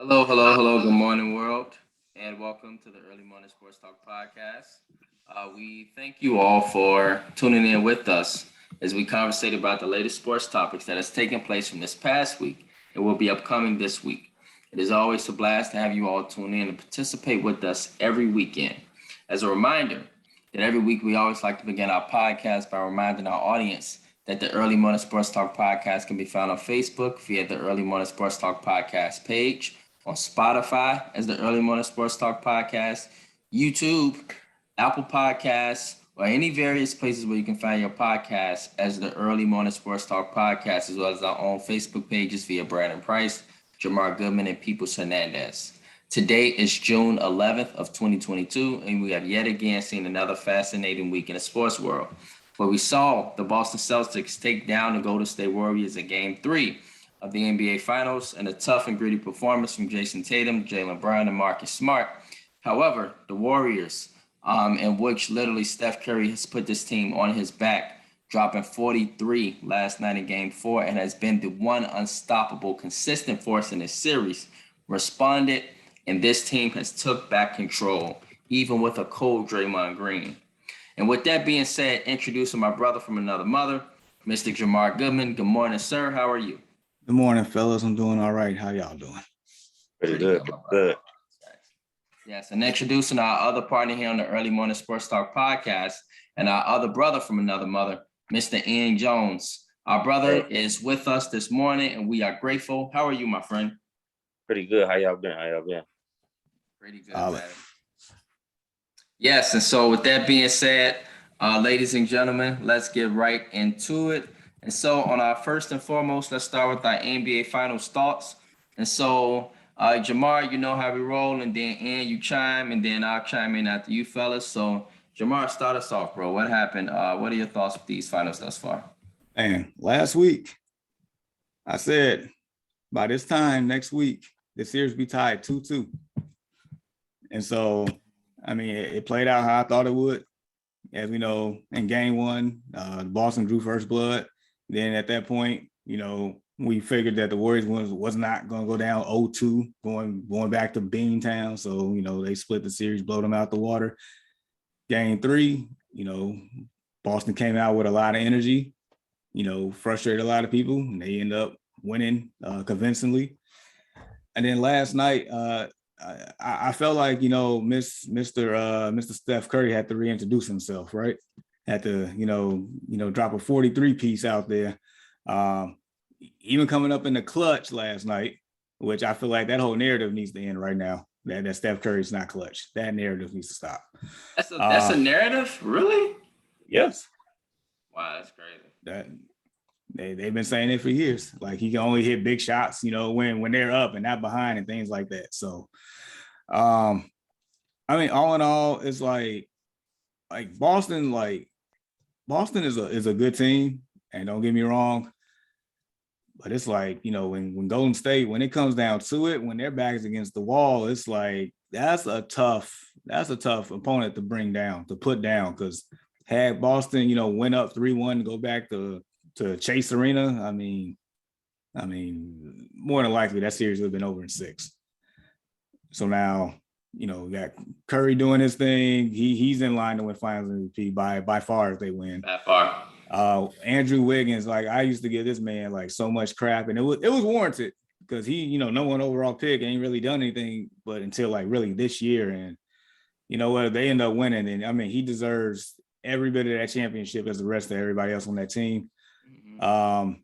Hello, hello, hello. Good morning, world, and welcome to the Early Morning Sports Talk podcast. We thank you all for tuning in with us as we conversate about the latest sports topics that has taken place from this past week and will be upcoming this week. It is always a blast to have you all tune in and participate with us every weekend. As a reminder, that every week we always like to begin our podcast by reminding our audience that the Early Morning Sports Talk podcast can be found on Facebook via the Early Morning Sports Talk podcast page, on Spotify as the Early Morning Sports Talk Podcast, YouTube, Apple Podcasts, or any various places where you can find your podcast as the Early Morning Sports Talk Podcast, as well as our own Facebook pages via Brandon Price, Jamar Goodman, and Peoples Hernandez. Today is June 11th of 2022, and we have yet again seen another fascinating week in the sports world, where we saw the Boston Celtics take down the Golden State Warriors in Game 3 of the NBA Finals and a tough and gritty performance from Jason Tatum, Jaylen Brown, and Marcus Smart. However, the Warriors, in which literally Steph Curry has put this team on his back, dropping 43 last night in Game 4, and has been the one unstoppable, consistent force in this series, responded, and this team has took back control, even with a cold Draymond Green. And with that being said, introducing my brother from another mother, Mr. Jamar Goodman. Good morning, sir. How are you? Good morning, fellas. I'm doing all right. How y'all doing? Pretty good. Yes, and introducing our other partner here on the Early Morning Sports Talk podcast and our other brother from another mother, Mr. Ian Jones. Our brother is with us this morning, and we are grateful. How are you, my friend? Pretty good. How y'all been? Pretty good, man. Yes, and so with that being said, ladies and gentlemen, let's get right into it. And so on our first and foremost, let's start with our NBA Finals thoughts. And so, Jamar, you know how we roll, and then Ian, you chime, and then I'll chime in after you fellas. So, Jamar, start us off, bro. What happened? What are your thoughts with these finals thus far? Man, last week, I said by this time next week, the series be tied 2-2. And so, I mean, it played out how I thought it would. As we know, in Game 1, Boston drew first blood. Then at that point, we figured that the Warriors was not going to go down 0-2, going back to Beantown. So, they split the series, blow them out the water. Game 3, Boston came out with a lot of energy, frustrated a lot of people, and they end up winning convincingly. And then last night, I felt like, Mr. Steph Curry had to reintroduce himself, right? Had to, drop a 43 piece out there. Even coming up in the clutch last night, which I feel like that whole narrative needs to end right now. That Steph Curry's not clutch. That narrative needs to stop. That's a narrative, really? Yes. Wow, that's crazy. They've been saying it for years. Like he can only hit big shots, when they're up and not behind and things like that. So, I mean, all in all, it's like Boston is a good team, and don't get me wrong, but it's like, when Golden State, when it comes down to it, when their back is against the wall, it's like that's a tough opponent to bring down, to put down. Because had Boston, went up 3-1 to go back to Chase Arena, I mean, more than likely that series would have been over in 6. So now, we got Curry doing his thing. He's in line to win Finals MVP by far if they win. That far. Andrew Wiggins, like I used to give this man like so much crap, and it was warranted because he, number 1 overall pick, ain't really done anything but until like really this year. And you know what, they end up winning, and I mean he deserves every bit of that championship as the rest of everybody else on that team. Mm-hmm.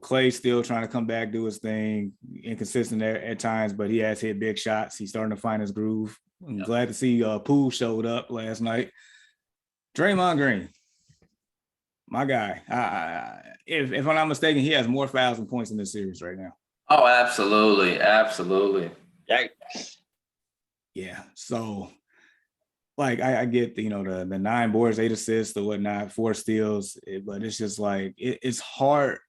Clay's still trying to come back, do his thing, inconsistent at times, but he has hit big shots. He's starting to find his groove. I'm glad to see Poole showed up last night. Draymond Green, my guy. If I'm not mistaken, he has more fouls than points in this series right now. Oh, absolutely. Absolutely. Yeah. So, like, I get the 9 boards, 8 assists, or whatnot, 4 steals, but it's just like it's hard.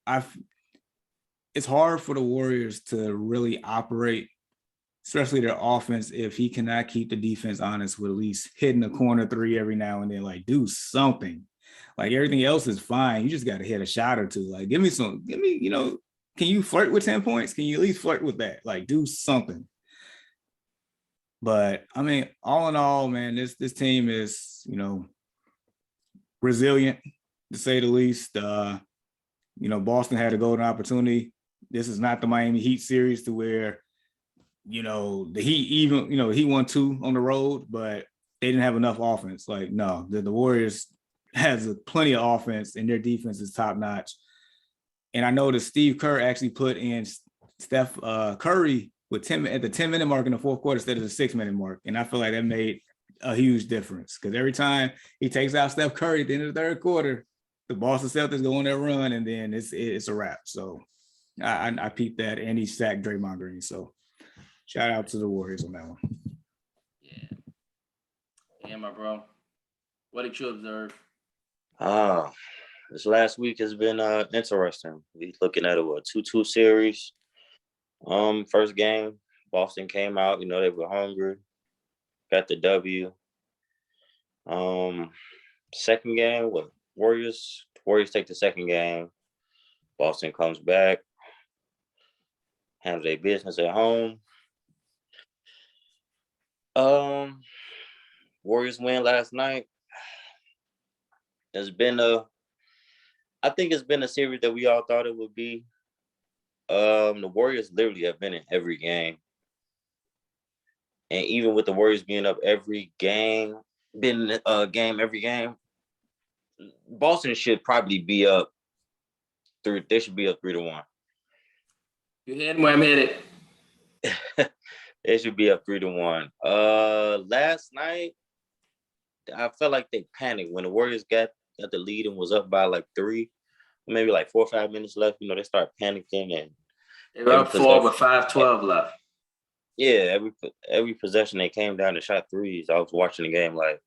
It's hard for the Warriors to really operate, especially their offense, if he cannot keep the defense honest with at least hitting a corner 3 every now and then. Like, do something. Like everything else is fine. You just got to hit a shot or two. Like, give me can you flirt with 10 points? Can you at least flirt with that? Like, do something. But I mean, all in all, man, this team is, resilient to say the least. Boston had a golden opportunity. This is not the Miami Heat series to where, the Heat even, he won 2 on the road, but they didn't have enough offense. Like, no, the Warriors has plenty of offense and their defense is top notch. And I know that Steve Kerr actually put in Steph Curry with 10 at the 10-minute mark in the fourth quarter instead of the 6-minute mark. And I feel like that made a huge difference because every time he takes out Steph Curry at the end of the third quarter, the Boston Celtics go on their run and then it's a wrap. So I peeped that, and he sacked Draymond Green. So shout out to the Warriors on that one. Yeah, my bro. What did you observe? This last week has been interesting. We looking at a 2-2 series. First game, Boston came out. They were hungry. Got the W. Second game, Warriors take the second game. Boston comes back, handles their business at home. Warriors win last night. I think it's been a series that we all thought it would be. The Warriors literally have been in every game. And even with the Warriors being up every game, every game, Boston should probably be up 3. They should be up 3-1. You heading where I'm headed? They should be up 3-1. Last night, I felt like they panicked when the Warriors got the lead and was up by like 3, maybe like 4 or 5 minutes left. They start panicking and they were up 4 with 5:12 left. Yeah, every possession they came down and shot threes. I was watching the game like,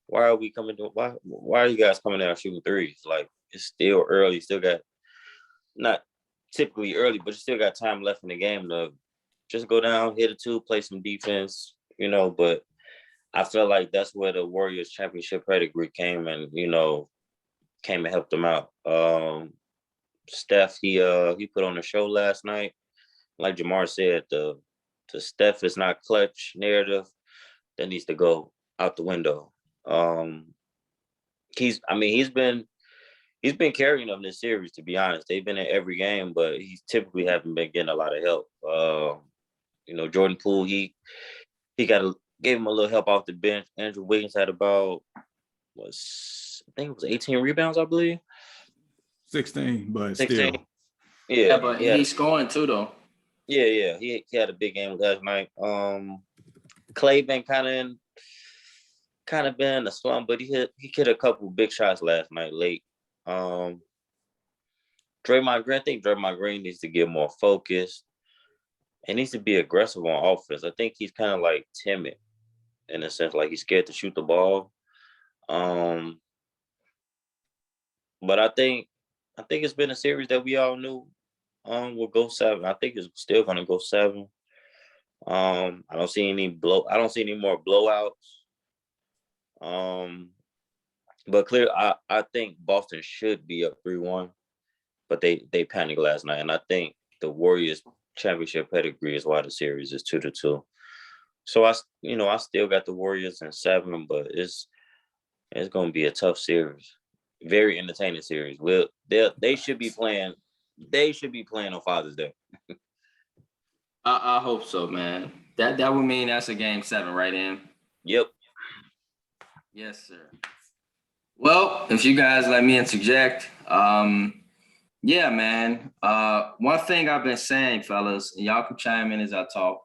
why are we coming to why are you guys coming down shooting threes? Like, it's still early, still got not typically early, but you still got time left in the game to just go down, hit a 2, play some defense, but I feel like that's where the Warriors championship pedigree came and helped them out. Steph, he put on a show last night. Like Jamar said, the Steph is not clutch narrative that needs to go out the window. He's been carrying them this series, to be honest. They've been in every game, but he's typically haven't been getting a lot of help. Jordan Poole, he gave him a little help off the bench. Andrew Wiggins had about 18 rebounds, I believe. 16, but 16. still. Yeah, but he's scoring too, though. Yeah. He had a big game last night. Clay been kind of been in a slump, but he hit a couple big shots last night late. Draymond Green, I think Draymond Green needs to get more focused and needs to be aggressive on offense. I think he's kind of like timid in a sense, like he's scared to shoot the ball. But I think it's been a series that we all knew will go 7. I think it's still gonna go 7. I don't see any more blowouts. But clear, I think Boston should be up 3-1, but they panicked last night, and I think the Warriors championship pedigree is why the series is 2-2. So I still got the Warriors in 7, but it's gonna be a tough series, very entertaining series. They should be playing. They should be playing on Father's Day. I hope so, man. That would mean that's a game 7, right, Em? Yep. Yes, sir. Well, if you guys let me interject, yeah, man. One thing I've been saying, fellas, and y'all can chime in as I talk.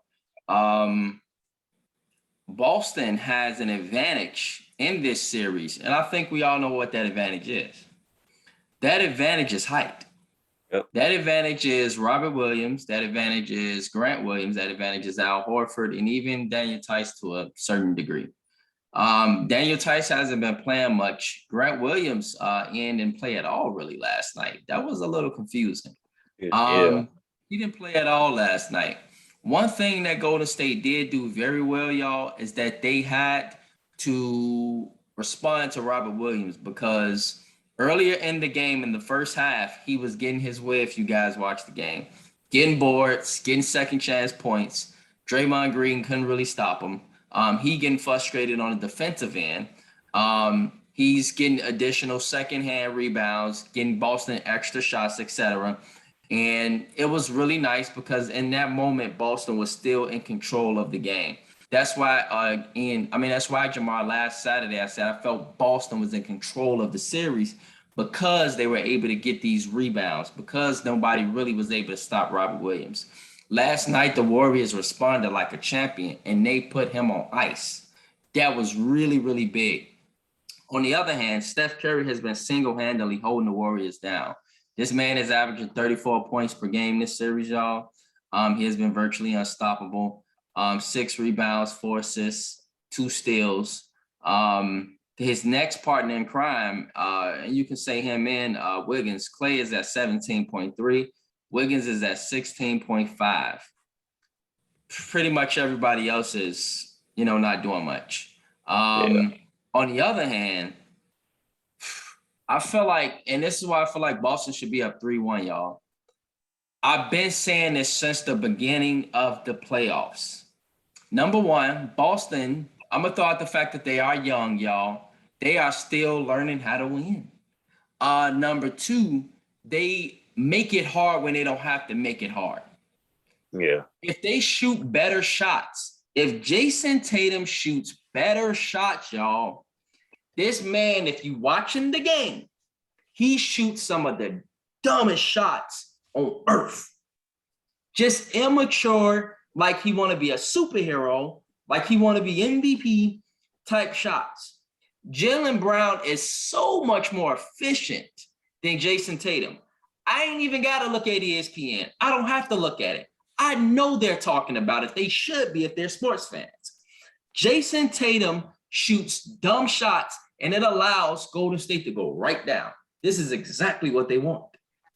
Boston has an advantage in this series, and I think we all know what that advantage is. That advantage is height. Yep. That advantage is Robert Williams. That advantage is Grant Williams. That advantage is Al Horford, and even Daniel Theis to a certain degree. Daniel Theis hasn't been playing much. Grant Williams didn't play at all really last night. That was a little confusing. He didn't play at all last night. One thing that Golden State did do very well, y'all, is that they had to respond to Robert Williams because Earlier in the game, in the first half, he was getting his way if you guys watched the game. Getting boards, getting second chance points. Draymond Green couldn't really stop him. He getting frustrated on the defensive end. He's getting additional second-hand rebounds, getting Boston extra shots, etc. And it was really nice because in that moment, Boston was still in control of the game. That's why, that's why, Jamar, last Saturday I said I felt Boston was in control of the series because they were able to get these rebounds, because nobody really was able to stop Robert Williams. Last night, the Warriors responded like a champion, and they put him on ice. That was really, really big. On the other hand, Steph Curry has been single-handedly holding the Warriors down. This man is averaging 34 points per game this series, y'all. He has been virtually unstoppable. 6 rebounds, 4 assists, 2 steals. His next partner in crime, and you can say him in Wiggins. Klay is at 17.3. Wiggins is at 16.5. Pretty much everybody else is, not doing much. On the other hand, I feel like, and this is why I feel like Boston should be up 3-1, y'all. I've been saying this since the beginning of the playoffs. Number one, Boston, I'm going to throw out the fact that they are young, y'all. They are still learning how to win. Number two, they make it hard when they don't have to make it hard. Yeah. If they shoot better shots, if Jason Tatum shoots better shots, y'all, this man, if you watching the game, he shoots some of the dumbest shots on earth. Just immature, like he want to be a superhero, like he want to be MVP type shots. Jaylen Brown is so much more efficient than Jason Tatum. I ain't even got to look at ESPN. I don't have to look at it. I know they're talking about it. They should be if they're sports fans. Jason Tatum shoots dumb shots, and it allows Golden State to go right down. This is exactly what they want.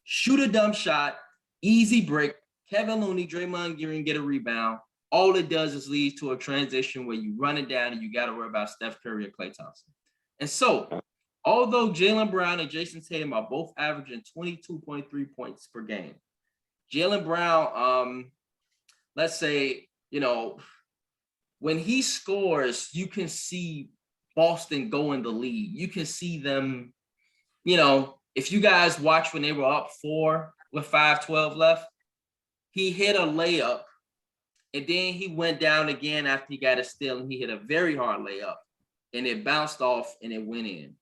Shoot a dumb shot, easy break. Kevin Looney, Draymond Green get a rebound. All it does is lead to a transition where you run it down and you got to worry about Steph Curry or Klay Thompson. And so, although Jaylen Brown and Jason Tatum are both averaging 22.3 points per game, Jaylen Brown, let's say, when he scores, you can see Boston go in the lead. You can see them, if you guys watch when they were up 4 with 5:12 left, he hit a layup, and then he went down again after he got a steal, and he hit a very hard layup, and it bounced off, and it went in.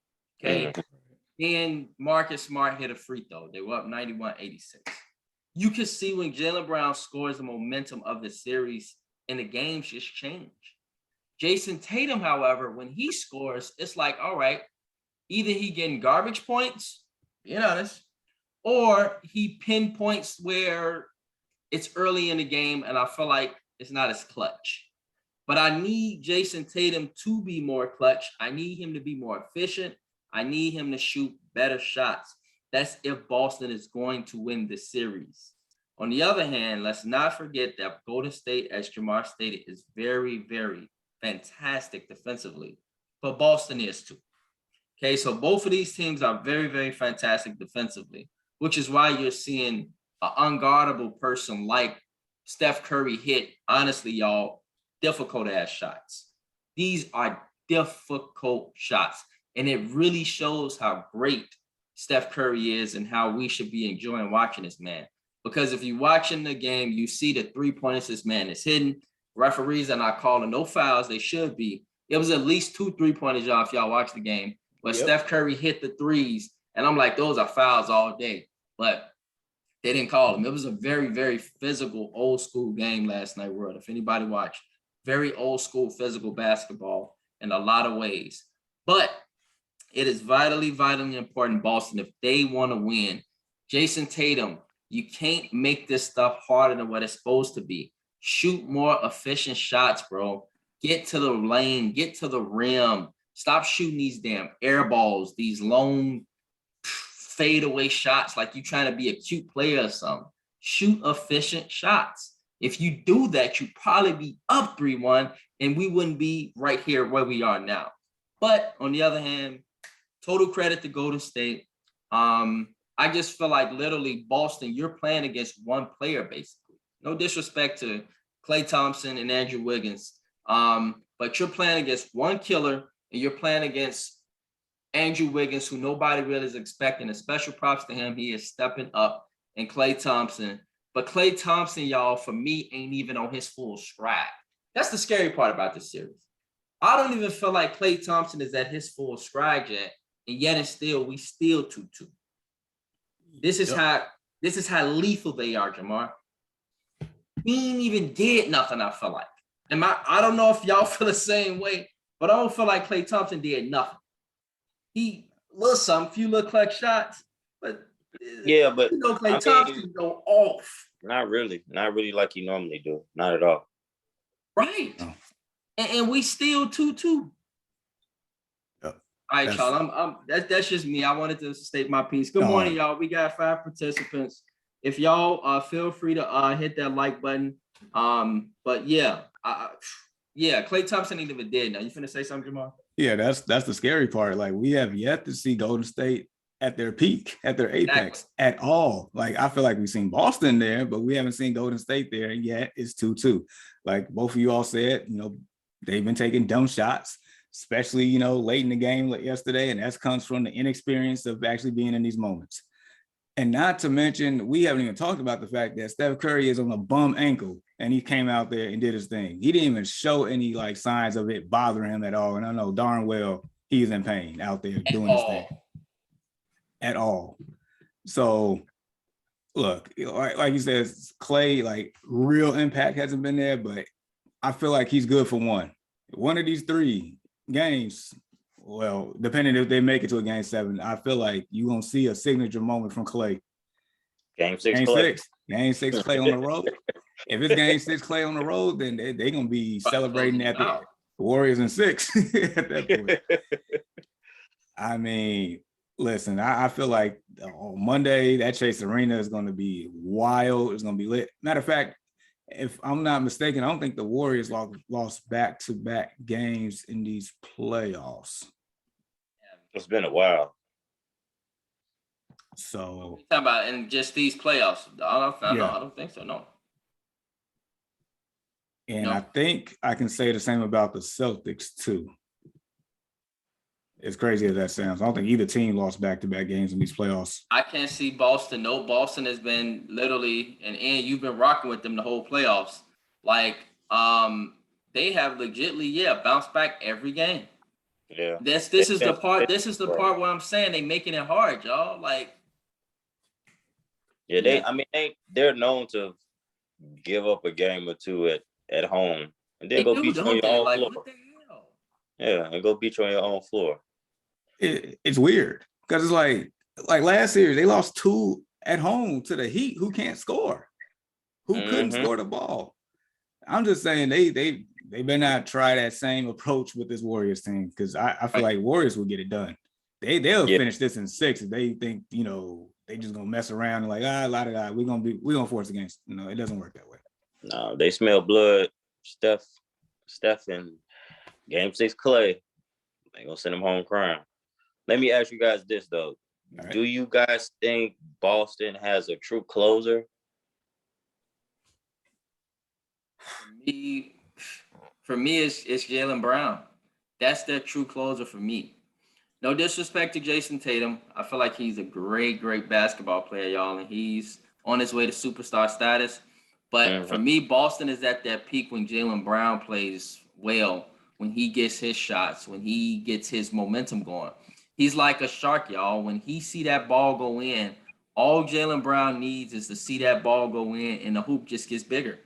Okay. Then Marcus Smart hit a free throw. They were up 91-86. You can see when Jaylen Brown scores, the momentum of the series and the games just change. Jason Tatum, however, when he scores, it's like, all right, either he getting garbage points, being honest, or he pinpoints where it's early in the game and I feel like it's not as clutch. But I need Jason Tatum to be more clutch. I need him to be more efficient. I need him to shoot better shots. That's if Boston is going to win the series. On the other hand, let's not forget that Golden State, as Jamar stated, is very, very fantastic defensively. But Boston is too. Okay, so both of these teams are very, very fantastic defensively, which is why you're seeing an unguardable person like Steph Curry hit, honestly, y'all, difficult-ass shots. These are difficult shots, and it really shows how great Steph Curry is and how we should be enjoying watching this man. Because if you're watching the game, you see the three-pointers this man is hitting. Referees are not calling no fouls. They should be. It was at least 2 3-pointers, y'all, if y'all watch the game, where Steph Curry hit the threes. And I'm like, those are fouls all day. But they didn't call them. It was a very, very physical, old-school game last night, World. If anybody watched, very old-school physical basketball in a lot of ways. But it is vitally, vitally important, Boston, if they want to win. Jason Tatum, you can't make this stuff harder than what it's supposed to be. Shoot more efficient shots, bro. Get to the lane. Get to the rim. Stop shooting these damn air balls, these long fadeaway shots like you trying to be a cute player or something. Shoot efficient shots. If you do that, you'd probably be up 3-1, and we wouldn't be right here where we are now. But on the other hand, total credit to Golden State. I just feel like literally Boston, you're playing against one player, basically. No disrespect to Klay Thompson and Andrew Wiggins. But you're playing against one killer and you're playing against Andrew Wiggins, who nobody really is expecting. A special props to him. He is stepping up, and Klay Thompson. But Klay Thompson, y'all, for me, ain't even on his full stride. That's the scary part about this series. I don't even feel like Klay Thompson is at his full stride yet, and yet and still, we still 2-2. This is how lethal they are, Jamar. We ain't even did nothing, I feel like. I don't know if y'all feel the same way, but I don't feel like Klay Thompson did nothing. He few little clutch shots, but yeah, but Klay Thompson go off. Not really like you normally do. Not at all. Right. No. And we still 2-2. Yep. All right, y'all. That's just me. I wanted to state my piece. Good morning, y'all. We got 5 participants. If y'all feel free to hit that like button. But yeah, Klay Thompson ain't even dead now. You finna say something, Jamal? Yeah, that's the scary part. Like, we have yet to see Golden State at their peak, at their apex at all. Like, I feel like we've seen Boston there, but we haven't seen Golden State there yet. It's 2-2. Like both of you all said, they've been taking dumb shots, especially, late in the game like yesterday. And that comes from the inexperience of actually being in these moments. And not to mention, we haven't even talked about the fact that Steph Curry is on a bum ankle and he came out there and did his thing. He didn't even show any signs of it bothering him at all. And I know darn well he's in pain out there doing his thing. At all. So look, like you said, Klay, real impact hasn't been there, but I feel like he's good for one of these 3 games. Well, depending if they make it to a game 7, I feel like you're gonna see a signature moment from Klay. Game 6 Klay. Game 6 Klay on the road. If it's game 6 Klay on the road, then they're gonna be celebrating at the Warriors in 6 at that point. I mean, listen, I feel like on Monday, that Chase Arena is going to be wild. It's going to be lit. Matter of fact, if I'm not mistaken, I don't think the Warriors lost back-to-back games in these playoffs. It's been a while. So talking about in just these playoffs. I don't think so, no. And I think I can say the same about the Celtics too. As crazy as that sounds, I don't think either team lost back-to-back games in these playoffs. I can't see Boston. No, Boston has been literally, and you've been rocking with them the whole playoffs. They have legitly, bounced back every game. Yeah. This is the part. This is the part where I'm saying they making it hard, y'all. They're known to give up a game or 2 at home and then go beat you on your own floor. What the hell? Yeah, and go beat you on your own floor. It's weird because it's like last year they lost 2 at home to the Heat, who can't score, who couldn't score the ball. I'm just saying they better not try that same approach with this Warriors team, because I feel like Warriors will get it done. They'll finish this in 6 if they think they just gonna mess around and we're gonna force the game. No, it doesn't work that way. No, they smell blood. Steph in game 6 Klay. They gonna send him home crying. Let me ask you guys this though. Right. Do you guys think Boston has a true closer? For me, it's Jaylen Brown. That's their true closer for me. No disrespect to Jason Tatum. I feel like he's a great, great basketball player, y'all, and he's on his way to superstar status. But for me, Boston is at that peak when Jaylen Brown plays well, when he gets his shots, when he gets his momentum going. He's like a shark, y'all. When he see that ball go in, all Jaylen Brown needs is to see that ball go in, and the hoop just gets bigger.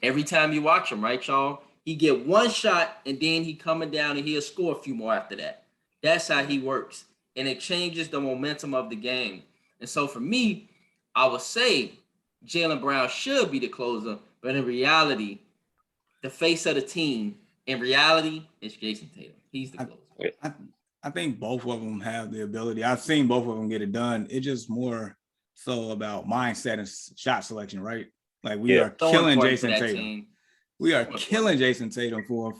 Every time you watch him, right, y'all? He get one shot, and then he coming down, and he'll score a few more after that. That's how he works, and it changes the momentum of the game. And so for me, I would say Jaylen Brown should be the closer, but in reality, the face of the team, in reality, is Jason Tatum. He's the closer. I think both of them have the ability. I've seen both of them get it done. It's just more so about mindset and shot selection, right? Like we are killing Jason Tatum. Team. We are killing Jason Tatum for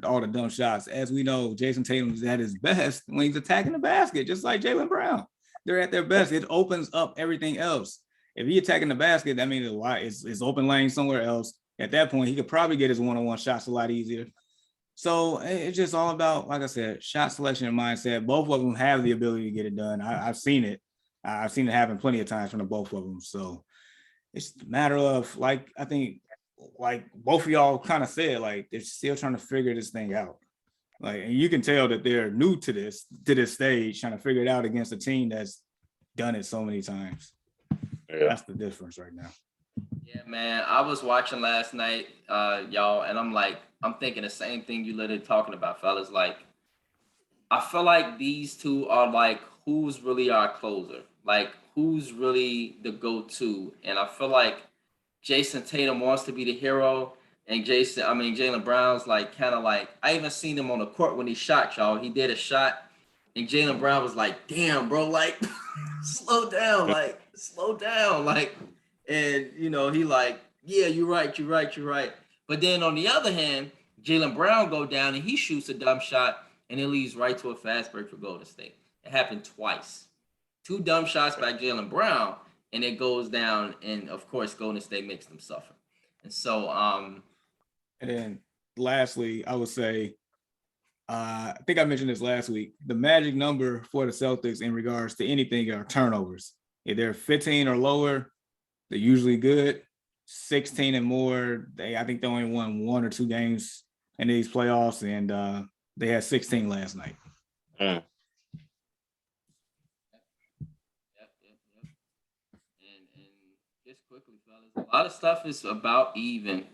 all the dumb shots. As we know, Jason Tatum is at his best when he's attacking the basket, just like Jaylen Brown. they're at their best. It opens up everything else. If he attacking the basket, that means it's open lane somewhere else. At that point, he could probably get his one-on-one shots a lot easier. So it's just all about, like I said, shot selection and mindset. Both of them have the ability to get it done. I've seen it. I've seen it happen plenty of times from the both of them. So it's a matter of, like, I think, like both of y'all kind of said, like they're still trying to figure this thing out. Like, and you can tell that they're new to this stage, trying to figure it out against a team that's done it so many times. Yeah. That's the difference right now. Yeah, man. I was watching last night, y'all, and I'm thinking the same thing you literally talking about, fellas. Like, I feel like these two are like, who's really our closer? Like, who's really the go-to? And I feel like Jason Tatum wants to be the hero, and Jaylen Brown's like kind of like, I even seen him on the court when he shot, y'all. He did a shot, and Jaylen Brown was like, "Damn, bro, like, slow down, like." And he like, "Yeah, you're right." But then on the other hand, Jaylen Brown go down and he shoots a dumb shot, and it leads right to a fast break for Golden State. It happened twice. Two dumb shots by Jaylen Brown, and it goes down, and of course Golden State makes them suffer. And so And then lastly, I would say, I think I mentioned this last week, the magic number for the Celtics in regards to anything are turnovers. If they're 15 or lower, they're usually good. 16 and more, I think they only won 1 or 2 games in these playoffs, and they had 16 last night. Mm. And just quickly, fellas, a lot of stuff is about even.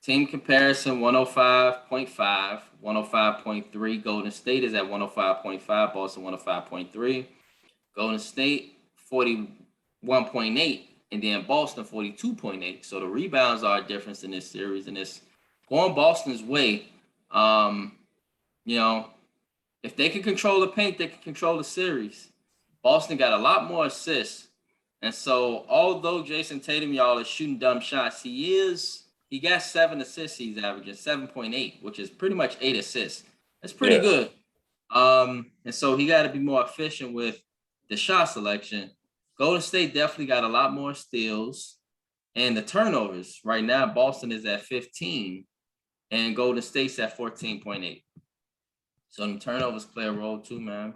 Team comparison 105.5, 105.3. Golden State is at 105.5, Boston 105.3. Golden State 41.8, and then Boston 42.8. So the rebounds are a difference in this series, and it's going Boston's way. If they can control the paint, they can control the series. Boston got a lot more assists. And so although Jason Tatum, y'all, is shooting dumb shots, he got 7 assists. He's averaging 7.8, which is pretty much 8 assists. That's pretty good. And so he got to be more efficient with the shot selection. Golden State definitely got a lot more steals, and the turnovers right now, Boston is at 15 and Golden State's at 14.8. So the turnovers play a role too, man.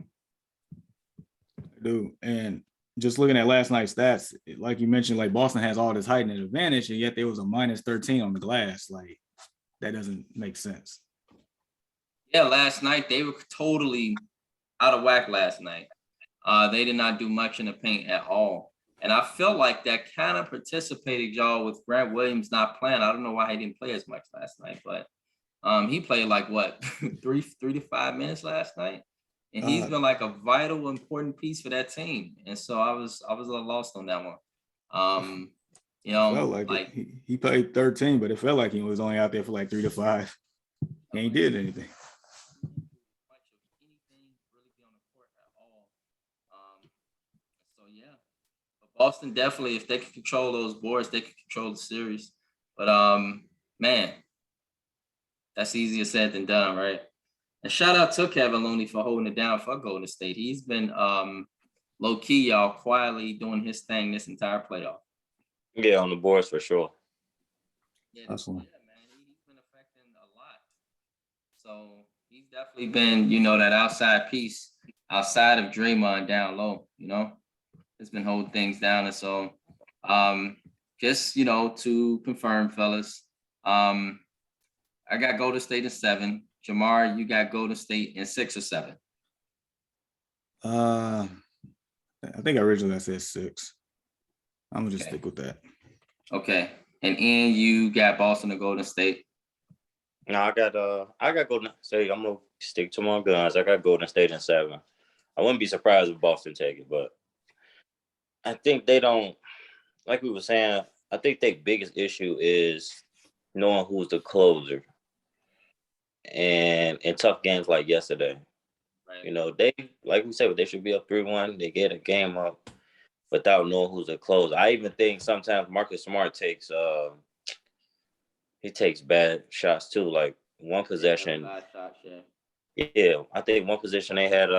I do. And just looking at last night's stats, like you mentioned, like Boston has all this height and advantage, and yet there was a minus 13 on the glass. Like, that doesn't make sense. Yeah, last night they were totally out of whack last night. They did not do much in the paint at all. And I felt like that kind of participated, y'all, with Grant Williams not playing. I don't know why he didn't play as much last night, but he played like what, 3 to 5 minutes last night. And he's been like a vital, important piece for that team. And so I was a little lost on that one. Felt like he played 13, but it felt like he was only out there for like 3 to 5. He ain't did anything. So yeah, but Boston definitely, if they can control those boards, they can control the series. But man, that's easier said than done, right? And shout out to Kevin Looney for holding it down for Golden State. He's been low key, y'all, quietly doing his thing this entire playoff. Yeah, on the boards for sure. Yeah, man, he's been affecting a lot. So he's definitely been, that outside piece outside of Draymond down low. It's been holding things down. And so, just to confirm, fellas, I got Golden State in 7. Jamar, you got Golden State in 6 or 7? I think originally I said 6. I'm gonna just stick with that. Okay. And Ian, you got Boston and Golden State? No, I got Golden State. I'm gonna stick to my guns. I got Golden State in 7. I wouldn't be surprised if Boston take it, but I think they don't, like we were saying, I think their biggest issue is knowing who's the closer. And in tough games like yesterday, right. They, like we said, they should be up 3-1. They get a game up without knowing who's the closer. I even think sometimes Marcus Smart takes bad shots too. Like one possession. Bad shots, yeah, I think one possession they had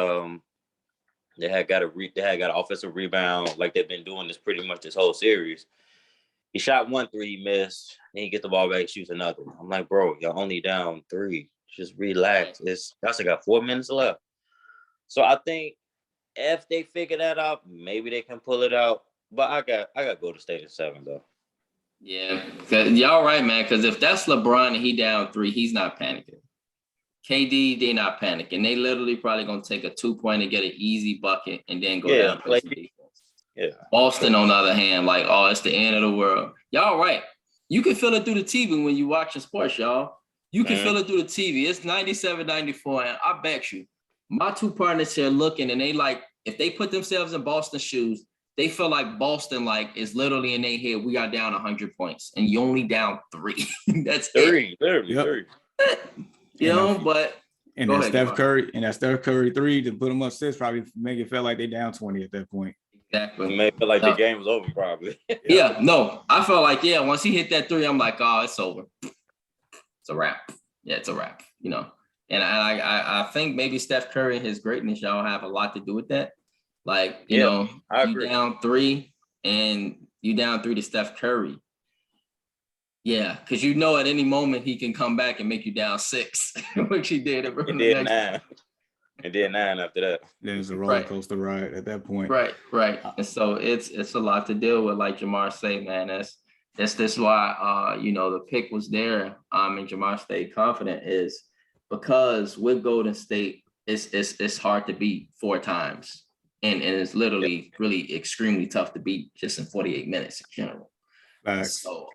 They had got an offensive rebound like they've been doing this pretty much this whole series. He shot 1 3, he missed. Then he gets the ball back, shoots another. I'm like, bro, you're only down 3. Just relax. That's got 4 minutes left. So I think if they figure that out, maybe they can pull it out. But I got Golden State in 7 though. Yeah, y'all right, man. Because if that's LeBron and he down 3, he's not panicking. KD, they not panicking. They literally probably gonna take a 2-point and get an easy bucket and then go down and play some defense. Yeah. Boston, on the other hand, like, oh, it's the end of the world. Y'all right. You can feel it through the TV when you watching sports, y'all. You can feel it through the TV. It's 97, 94, and I bet you, my 2 partners here looking, and they like, if they put themselves in Boston's shoes, they feel like Boston like is literally in their head. We are down 100 points, and you only down 3. That's 3, it. literally 3. You know, but and that Steph Curry 3 to put them up 6 probably make it feel like they down 20 at that point. Exactly. It may feel like the game was over, probably. Yeah, no, I felt like, once he hit that 3, I'm like, oh, it's over. It's a wrap. Yeah, it's a wrap, you know. And I think maybe Steph Curry and his greatness, y'all have a lot to do with that. Like, you know, you down 3 and you down 3 to Steph Curry. Yeah, because you know at any moment he can come back and make you down 6, which he did. It did 9. It did 9 after that. Then it's a roller coaster ride at that point. Right. And so it's a lot to deal with, like Jamar say, man. That's why you know, the pick was there. And Jamar stayed confident is because with Golden State, it's hard to beat 4 times. And it's literally really extremely tough to beat just in 48 minutes in general. Facts. So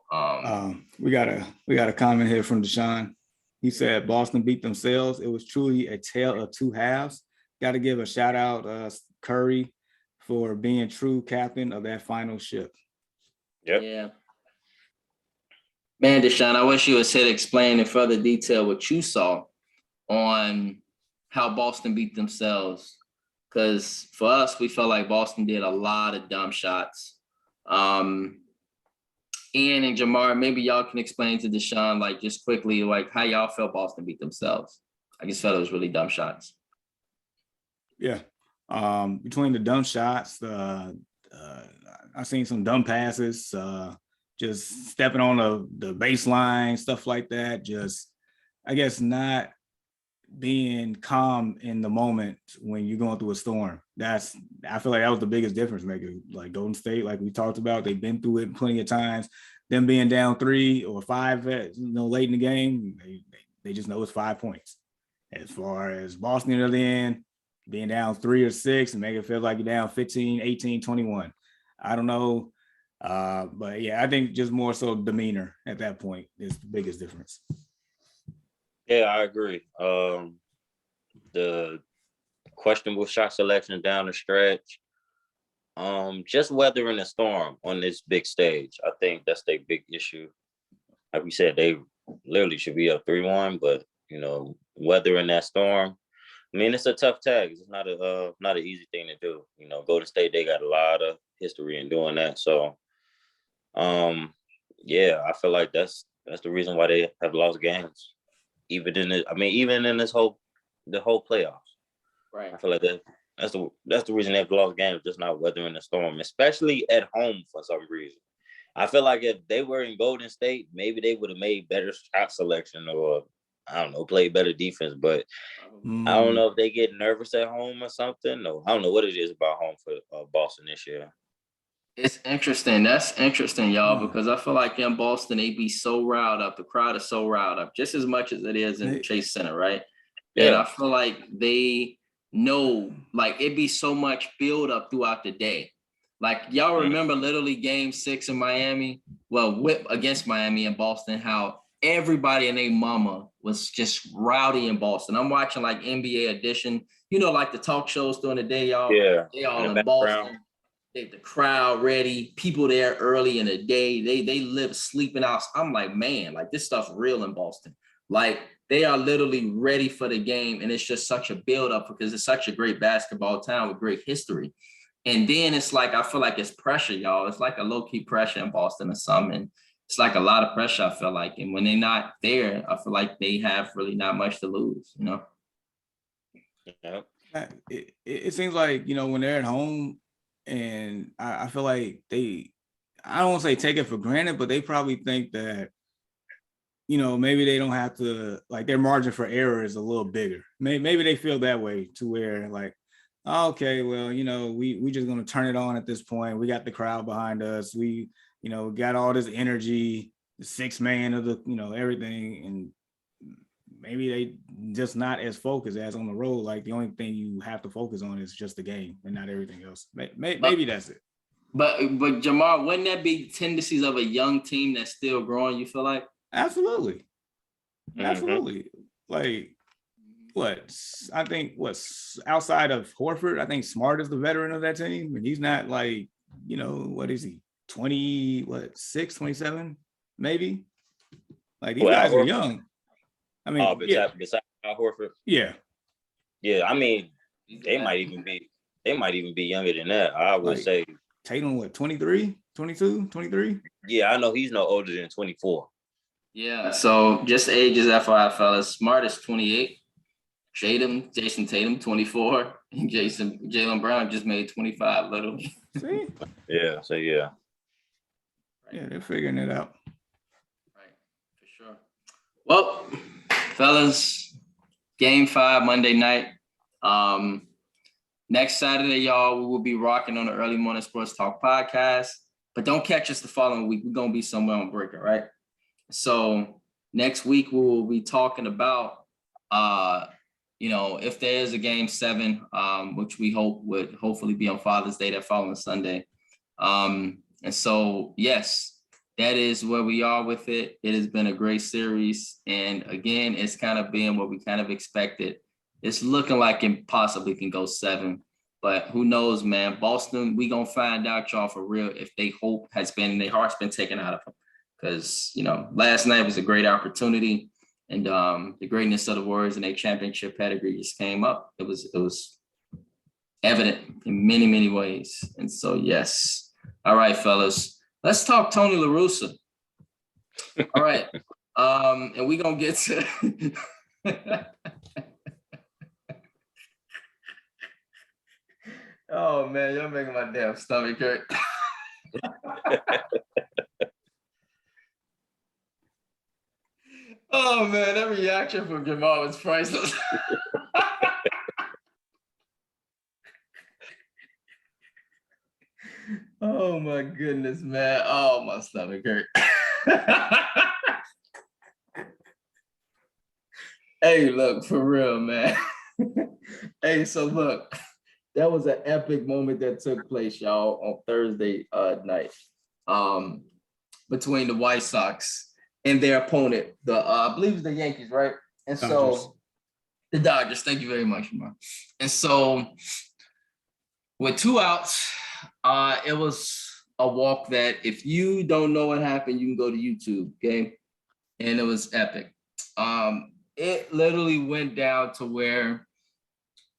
we got a comment here from Deshaun. He said Boston beat themselves. It was truly a tale of 2 halves. Got to give a shout out Curry for being true captain of that final ship. Yep. Yeah. Man, Deshaun, I wish you had said explain in further detail what you saw on how Boston beat themselves. Because for us, we felt like Boston did a lot of dumb shots. Ian and Jamar, maybe y'all can explain to Deshaun, like just quickly, like how y'all felt Boston beat themselves. I just felt it was really dumb shots. Yeah. Between the dumb shots, I've seen some dumb passes, just stepping on the baseline, stuff like that. Just, I guess, not being calm in the moment when you're going through a storm. I feel like that was the biggest difference maker. Like Golden State, like we talked about, they've been through it plenty of times. Them being down 3 or 5, late in the game, they just know it's 5 points. As far as Boston at the other end, being down 3 or 6 and make it feel like you're down 15, 18, 21. I don't know. But yeah, I think just more so demeanor at that point is the biggest difference. Yeah, I agree. The questionable shot selection down the stretch, just weathering the storm on this big stage. I think that's their big issue. Like we said, they literally should be up 3-1, but you know, weathering that storm. I mean, it's a tough tag. It's not an easy thing to do. You know, Golden State, they got a lot of history in doing that. So, yeah, I feel like that's the reason why they have lost games. Even in the whole playoffs. Right. I feel like that's the reason they've lost games, just not weathering the storm, especially at home for some reason. I feel like if they were in Golden State, maybe they would have made better shot selection or I don't know, played better defense. But I don't know if they get nervous at home or something. No, I don't know what it is about home for Boston this year. It's interesting. That's interesting, y'all, because I feel like in Boston, they be so riled up. The crowd is so riled up, just as much as it is in Chase Center, right? Yeah. And I feel like they know, like, it be so much build up throughout the day. Like, y'all remember literally game 6 in Miami? Well, against Miami and Boston, how everybody and their mama was just rowdy in Boston. I'm watching, like, NBA Edition, you know, like the talk shows during the day, y'all. Yeah. They all in Boston. The crowd ready, people there early in the day. They live sleeping out. I'm like, man, like this stuff real in Boston. Like they are literally ready for the game, and it's just such a build-up because it's such a great basketball town with great history. And then it's like I feel like it's pressure, y'all. It's like a low-key pressure in Boston or something. And it's like a lot of pressure, I feel like. And when they're not there, I feel like they have really not much to lose, you know? Yeah. It seems like, when they're at home, and I feel like I don't want to say take it for granted, but they probably think that, maybe they don't have to, like, their margin for error is a little bigger. Maybe they feel that way, to where, like, oh, okay, well, we just gonna turn it on at this point. We got the crowd behind us. We, got all this energy, the six man of the, everything, and maybe they just not as focused as on the road. Like, the only thing you have to focus on is just the game and not everything else. Maybe that's it. But Jamar, wouldn't that be tendencies of a young team that's still growing? You feel like? Absolutely. Mhm. Absolutely. Like, I think outside of Horford, I think Smart is the veteran of that team, and he's not like, what is he, 26, 27, maybe? Like, these Well, guys are Horford? young. I mean, Besides Al Horford, yeah. I mean, they might even be younger than that. I would Like, say Tatum, 23, 22, 23? Yeah, I know he's no older than 24. Yeah. So just ages, FYI, fellas. Smart is 28. Jason Tatum, 24. And Jaylen Brown just made 25, literally. See? Yeah, so yeah. Yeah, they're figuring it out. Right, for sure. Well, fellas, game 5 Monday night. Next Saturday, y'all, we will be rocking on the Early Morning Sports Talk podcast. But don't catch us the following week. We're gonna be somewhere on break, all right? So next week we will be talking about if there is a game 7, which we hope would hopefully be on Father's Day, that following Sunday. And so yes, that is where we are with it. It has been a great series. And again, it's kind of been what we kind of expected. It's looking like it possibly can go 7. But who knows, man? Boston, we gonna find out, y'all, for real, if their heart's been taken out of them. Because, last night was a great opportunity, and the greatness of the Warriors and their championship pedigree just came up. It was evident in many, many ways. And so, yes. All right, fellas, let's talk Tony La Russa. All right. And we're gonna get to oh man, you're making my damn stomach hurt. Oh man, that reaction from Jamal was priceless. Oh my goodness, man. Oh, my stomach hurt. Hey, look, for real, man. Hey, so look, that was an epic moment that took place, y'all, on Thursday night, between the White Sox and their opponent, I believe it's the Yankees, right? And Dodgers. so the Dodgers, thank you very much, Jamar. And so with 2 outs, it was a walk that if you don't know what happened, you can go to YouTube, okay? And it was epic. It literally went down to where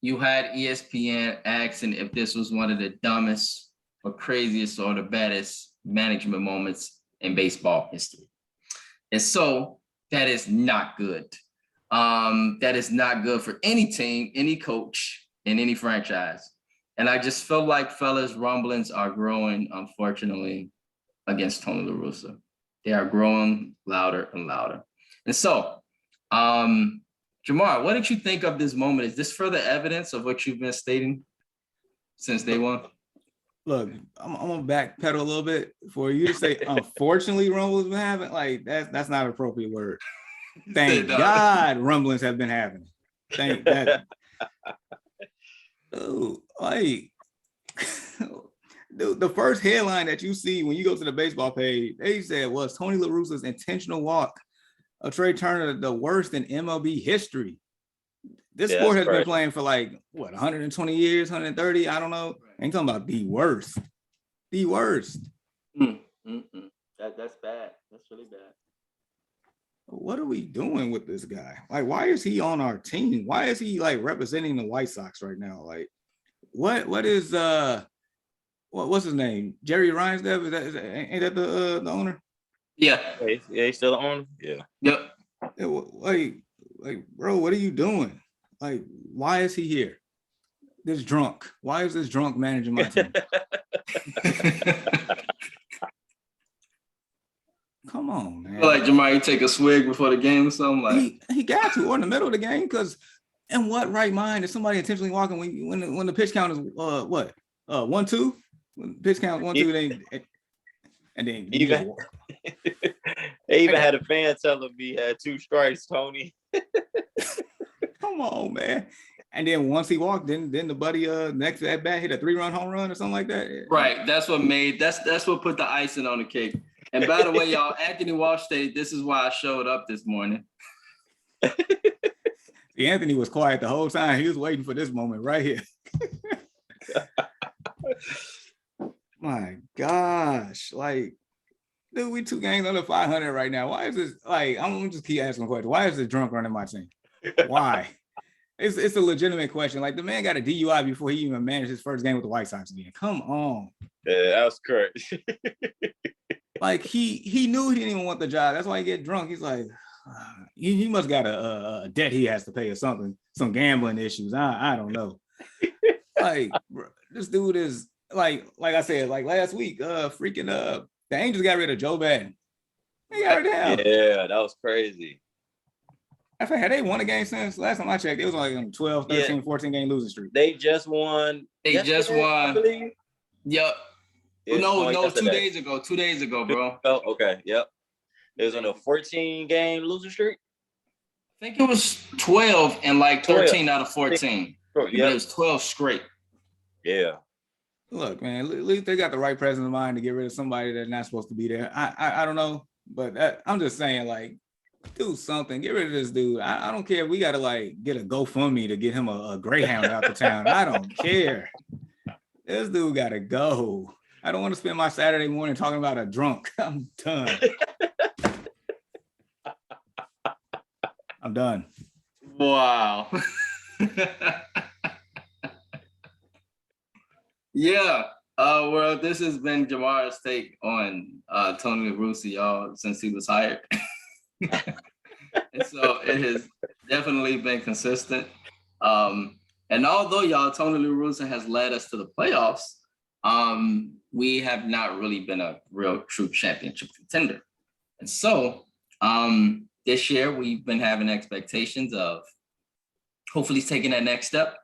you had ESPN asking if this was one of the dumbest or craziest or the baddest management moments in baseball history. And so that is not good. That is not good for any team, any coach, in any franchise. And I just feel like, fellas, rumblings are growing, unfortunately, against Tony La Russa. They are growing louder and louder. And so, Jamar, what did you think of this moment? Is this further evidence of what you've been stating since day one? Look, I'm gonna backpedal a little bit. For you to say, unfortunately, rumblings been happening, like that's not an appropriate word. Thank God rumblings have been happening. Thank that. Dude, like, dude, the first headline that you see when you go to the baseball page, they said was Tony La Russa's intentional walk of Trey Turner the worst in MLB history. This sport has been playing for like, 120 years, 130, I don't know. Ain't talking about the worst. The worst. That's bad. That's really bad. What are we doing with this guy? Like, why is he on our team? Why is he like representing the White Sox right now? Like, what is what's his name? Jerry Reinsdorf? Ain't that the owner? Yeah. He's still the owner. Yeah. Yep. Like, bro, what are you doing? Like, why is he here? this drunk? Why is this drunk managing my team? Come on, man. Feel like Jamar, you take a swig before the game or something like. He got to, or in the middle of the game, because in what right mind is somebody intentionally walking when the pitch count is 1-2? When pitch count 1-2, and then you just walk. They even had a fan telling me he had 2 strikes, Tony. Come on, man. And then once he walked, then the buddy next at bat hit a 3-run home run or something like that. Right. That's what put the icing on the cake. And by the way, y'all, Anthony Walsh stated, this is why I showed up this morning. See, Anthony was quiet the whole time. He was waiting for this moment right here. My gosh. Like, dude, we 2 games under 500 right now. Why is this, like, I'm gonna just keep asking questions. Why is this drunk running my team? Why? It's a legitimate question. Like, the man got a DUI before he even managed his first game with the White Sox again. Come on. Yeah, that was correct. Like, he knew he didn't even want the job. That's why he get drunk. He's like, he must got a debt he has to pay or something, some gambling issues. I don't know. Like, bro, this dude is like I said, like last week, the Angels got rid of Joe Madden. They got rid of him. Yeah, that was crazy. In fact, had they won a game since last time I checked, it was like on 12, 13, 14 game losing streak. They just won. They just won. I believe. Yep. It No, was 2 days ago. 2 days ago, bro. Oh, okay. Yep. It was on a 14 game losing streak. I think it was 12 and like 13 out of 14. Oh, Yeah. It was 12 straight. Yeah. Look, man, at least they got the right presence of mind to get rid of somebody that's not supposed to be there. I don't know, but I'm just saying, like, do something. Get rid of this dude. I don't care if we got to like get a GoFundMe to get him a Greyhound out the town. I don't care. This dude got to go. I don't want to spend my Saturday morning talking about a drunk. I'm done. I'm done. Wow. Yeah. Well, this has been Jamar's take on Tony La Russa, y'all, since he was hired. And so it has definitely been consistent. And although y'all, Tony La Russa has led us to the playoffs, we have not really been a real true championship contender. And so this year we've been having expectations of hopefully taking that next step.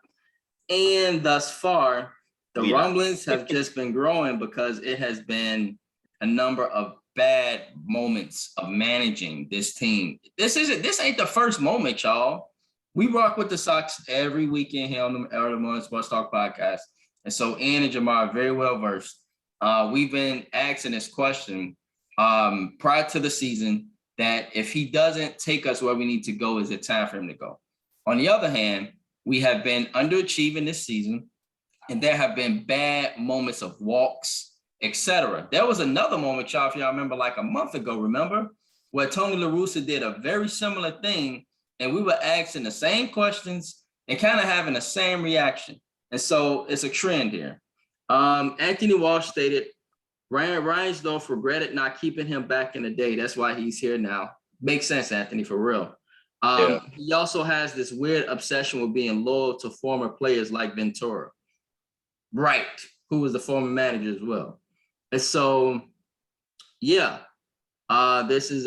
And thus far, the rumblings have just been growing because it has been a number of bad moments of managing this team. This ain't the first moment, y'all. We rock with the Sox every weekend here on the Early Morning Sports Talk podcast. And so Ian and Jamar are very well versed. We've been asking this question prior to the season that if he doesn't take us where we need to go, is it time for him to go? On the other hand, we have been underachieving this season, and there have been bad moments of walks, etc. There was another moment, y'all, if y'all remember, like a month ago, remember, where Tony La Russa did a very similar thing, and we were asking the same questions and kind of having the same reaction. And so it's a trend here. Anthony Walsh stated, Ryan Reinsdorf regretted not keeping him back in the day. That's why he's here now. Makes sense, Anthony, for real. He also has this weird obsession with being loyal to former players like Ventura. Right, who was the former manager as well. And so, yeah, this is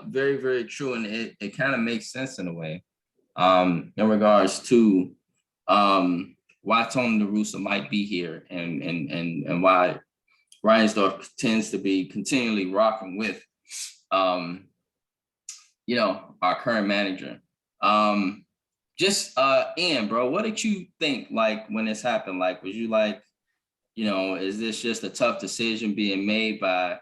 very, very true. And it kind of makes sense in a way in regards to why Tony La Russa might be here and why Reinsdorf tends to be continually rocking with, our current manager. Ian, bro, what did you think, like, when this happened? Like, was you like, is this just a tough decision being made by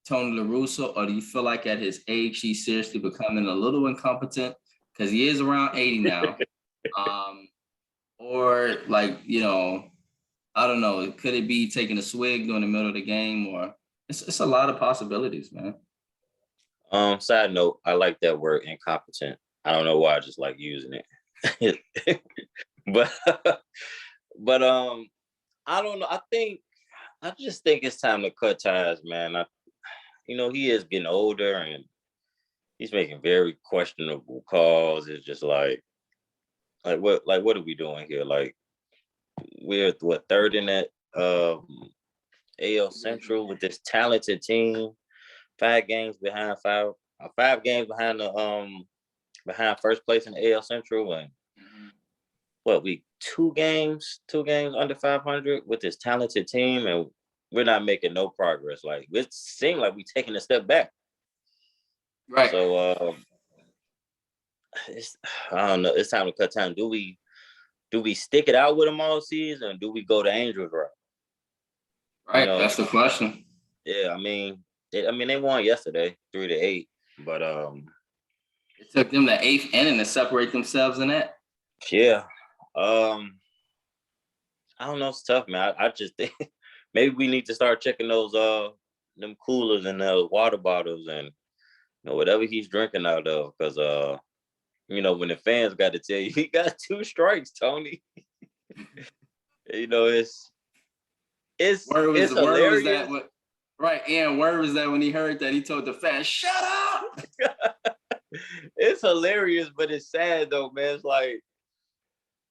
Tony La Russa, or do you feel like at his age, he's seriously becoming a little incompetent? Because he is around 80 now. Or like, I don't know, could it be taking a swig during the middle of the game? Or it's a lot of possibilities, man. Side note, I like that word incompetent. I don't know why, I just like using it. but I don't know. I just think it's time to cut ties, man. He is getting older and he's making very questionable calls. It's just like what are we doing here? Like, we're what, third in that AL Central with this talented team. 5 games behind 5 games behind the behind first place in the AL Central, and what, we 2 games under 500 with this talented team, and we're not making no progress. Like, it seems like we're taking a step back. Right. So I don't know. It's time to cut time. Do we stick it out with them all season, or do we go the Angels route? Right. That's the question. Yeah, I mean, they won yesterday, 3-8, but It took them the 8th inning to separate themselves in that. yeah, I don't know. It's tough, man. I just think maybe we need to start checking those them coolers and the water bottles and whatever he's drinking out of, because when the fans got to tell you he got 2 strikes, Tony. It's Word was hilarious. that right, and word was that when he heard that, he told the fans, "Shut up." It's hilarious, but it's sad though, man. It's like,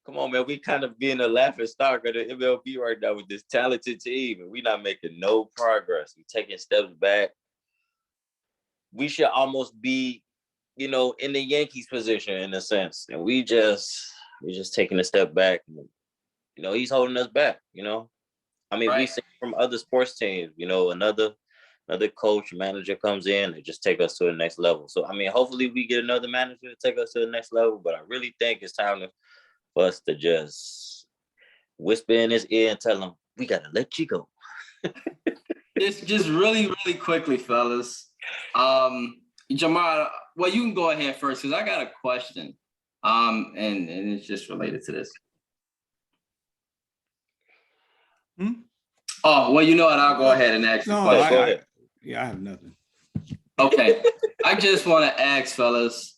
come on, man. We kind of being a laughing stock of the MLB right now with this talented team, and we're not making no progress. We're taking steps back. We should almost be, in the Yankees position in a sense, and we're just taking a step back. He's holding us back. I mean, Right. we see from other sports teams. Another coach, manager comes in and just take us to the next level. So, I mean, hopefully we get another manager to take us to the next level. But I really think it's time for us to just whisper in his ear and tell him, we got to let you go. Just really, really quickly, fellas. Jamar, well, you can go ahead first because I got a question. And it's just related to this. Oh, well, you know what? I'll go ahead and ask the question. Go ahead. I have nothing. Okay. I just want to ask, fellas,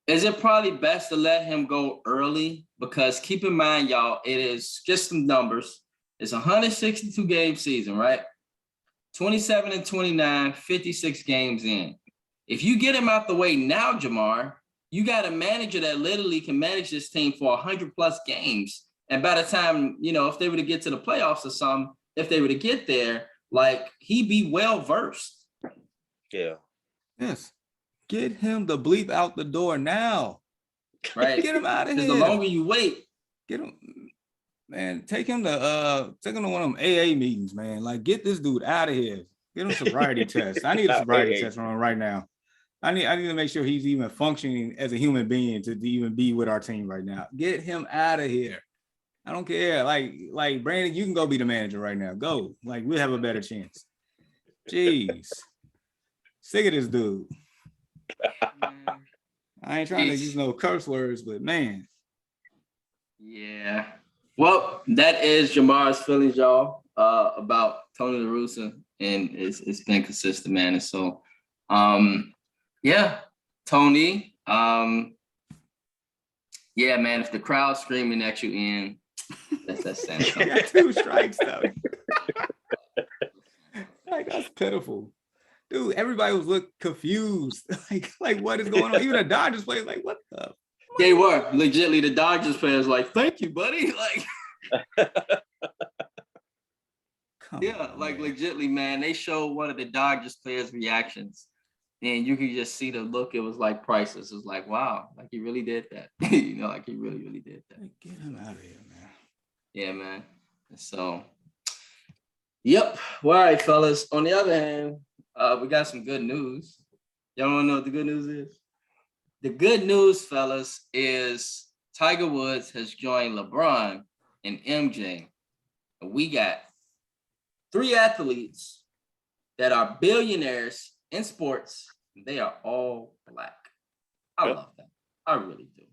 is it probably best to let him go early? Because keep in mind, y'all, it is just some numbers. It's a 162 game season, right? 27 and 29, 56 games in. If you get him out the way now, Jamar, you got a manager that literally can manage this team for 100 plus games. And by the time, if they were to get to the playoffs or something, if they were to get there, like, he'd be well versed. Yeah. Yes. Get him the bleep out the door now. Right. Get him out of here. Because the longer you wait, get him, man. Take him to one of them AA meetings, man. Like, get this dude out of here. Get him sobriety test. I need a sobriety test on him right now. I need to make sure he's even functioning as a human being to even be with our team right now. Get him out of here. I don't care. Like Brandon, you can go be the manager right now. Go. Like, we'll have a better chance. Jeez. Sick of this dude. I ain't trying to use no curse words, but man. Yeah. Well, that is Jamar's feelings, y'all, about Tony La Russa, and it's been consistent, man. And so, yeah, Tony, yeah, man, if the crowd's screaming at you in, that's saying something. Got 2 strikes though. Like, that's pitiful. Dude, everybody was looking confused. Like what is going on? Even the Dodgers players, like, what the? They were legitly the Dodgers players, like, thank you, buddy. Like, like legitly, man. They showed one of the Dodgers players' reactions, and you could just see the look. It was like priceless. It was like, wow, like he really did that. Like he really, really did that. Get him out of here, man. Yeah, man. So, yep. Well, all right, fellas. On the other hand, we got some good news. Y'all want to know what the good news is? The good news, fellas, is Tiger Woods has joined LeBron and MJ. And we got 3 athletes that are billionaires in sports. They are all Black. I love that. I really do.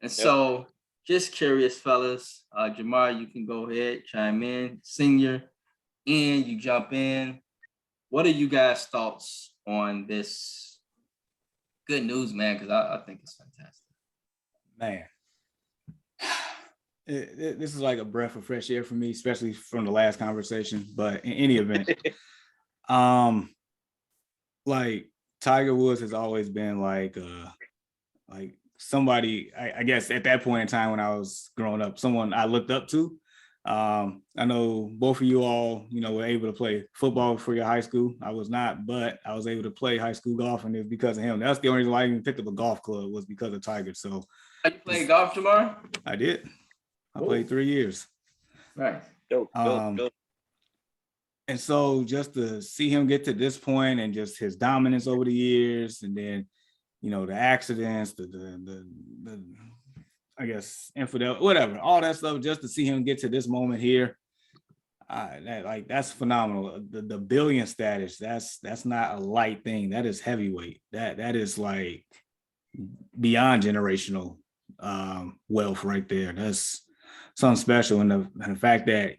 And so, just curious, fellas. Jamar, you can go ahead, chime in. Senior, and you jump in. What are you guys' thoughts on this good news, man? Because I think it's fantastic. Man, this is like a breath of fresh air for me, especially from the last conversation. But in any event, like, Tiger Woods has always been like somebody, I guess at that point in time when I was growing up, someone I looked up to. I know both of you all, were able to play football for your high school. I was not, but I was able to play high school golf, and it was because of him. That's the only reason why I even picked up a golf club, was because of Tiger. So You playing golf tomorrow? I did. I Cool. played 3 years. Right. Dope. And so just to see him get to this point and just his dominance over the years, and then, the accidents, the I guess infidel, whatever, all that stuff, just to see him get to this moment here, that's phenomenal. The billion status, that's not a light thing. That is heavyweight. That is like beyond generational wealth right there. That's something special. And the fact that,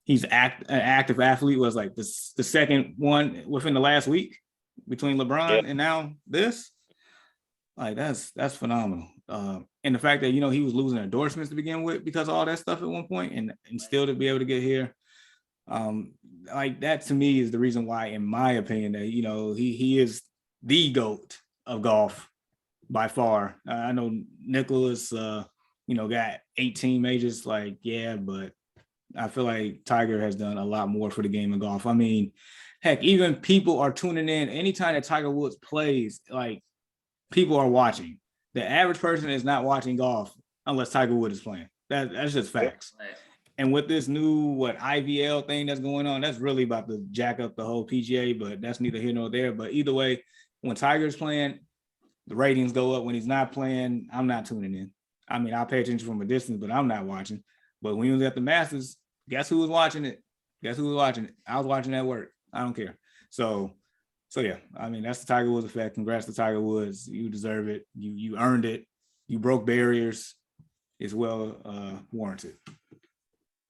he's an active athlete, was like the second one within the last week between LeBron and now this. Like that's phenomenal. And the fact that, he was losing endorsements to begin with because of all that stuff at one point, and still to be able to get here. Like that to me is the reason why, in my opinion, that, he is the GOAT of golf by far. I know Nicholas, got 18 majors, but I feel like Tiger has done a lot more for the game of golf. I mean, heck, even people are tuning in anytime that Tiger Woods plays. Like, people are watching. The average person is not watching golf unless Tiger Woods is playing. That's just facts. Right. And with this new IVL thing that's going on, that's really about to jack up the whole PGA. But that's neither here nor there. But either way, when Tiger's playing, the ratings go up. When he's not playing, I'm not tuning in. I mean, I'll pay attention from a distance, but I'm not watching. But when he was at the Masters, guess who was watching it? I was watching at work. I don't care. So yeah, I mean, that's the Tiger Woods effect. Congrats to Tiger Woods. You deserve it. You earned it. You broke barriers. It's well warranted.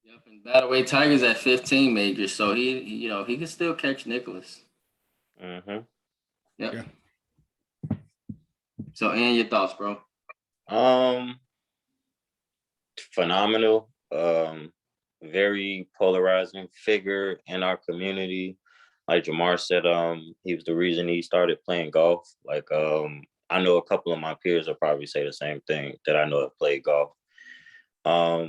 Yep. And by the way, Tiger's at 15 majors, so he can still catch Nicholas. Mm-hmm. Yep. Yeah. So, Ian, your thoughts, bro? Phenomenal. Very polarizing figure in our community. Like Jamar said, he was the reason he started playing golf. Like, I know a couple of my peers will probably say the same thing, that I know have played golf. Yeah,